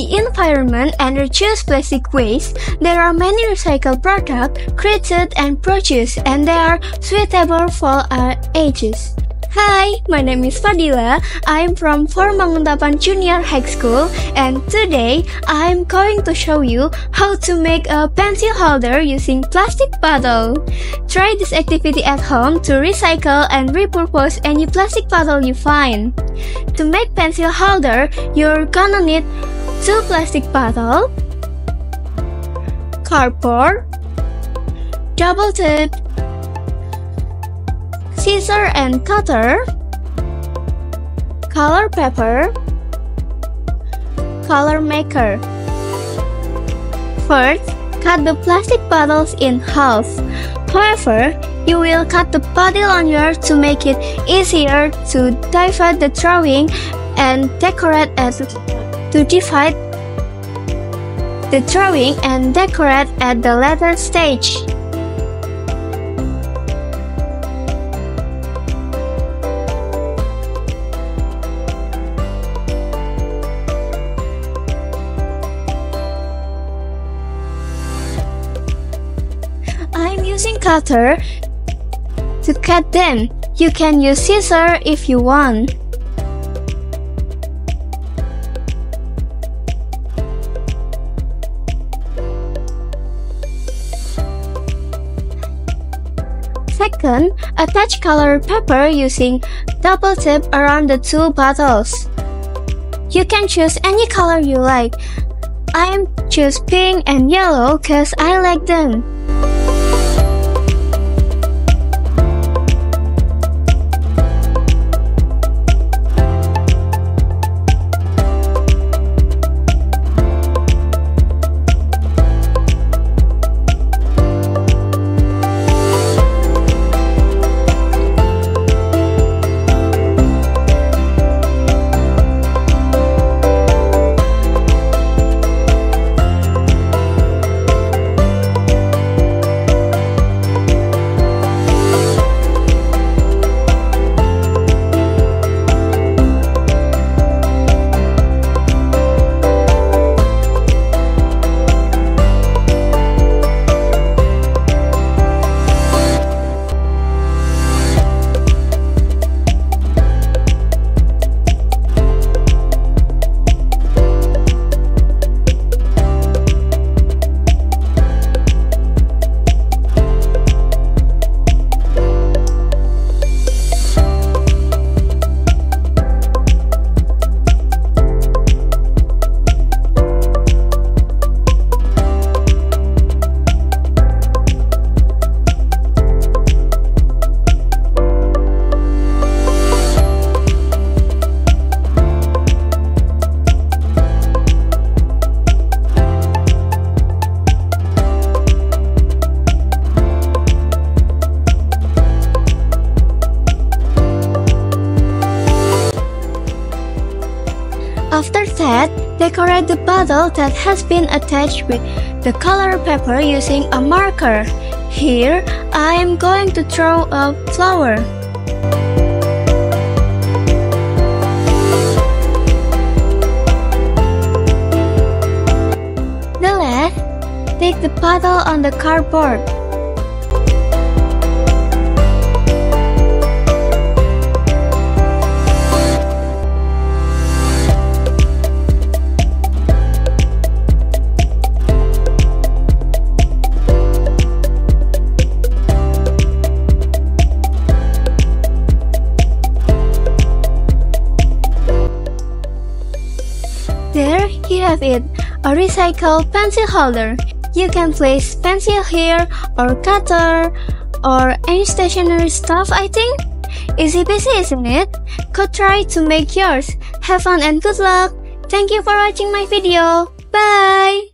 the environment and reduce plastic waste, there are many recycled products created and produced, and they are suitable for all ages. Hi, my name is Fadila. I'm from Formanguntapan Junior High School, and today I'm going to show you how to make a pencil holder using plastic bottle. Try this activity at home to recycle and repurpose any plastic bottle you find. To make pencil holder, you're gonna need 2 plastic bottles, cardboard, double tape, scissor and cutter, color paper, color maker. First, cut the plastic bottles in half. However, you will cut the bottle on yours to make it easier to divide the drawing and decorate at the later stage. I'm using cutter to cut them. You can use scissors if you want. Second, attach color paper using double tape around the 2 bottles. You can choose any color you like. I'm choose pink and yellow cause I like them. After that, decorate the bottle that has been attached with the color paper using a marker. Here, I am going to draw a flower. The last, take the bottle on the cardboard. There you have it, a recycled pencil holder. You can place pencil here or cutter or any stationery stuff, I think. Easy peasy, isn't it? Go try to make yours. Have fun and good luck. Thank you for watching my video. Bye!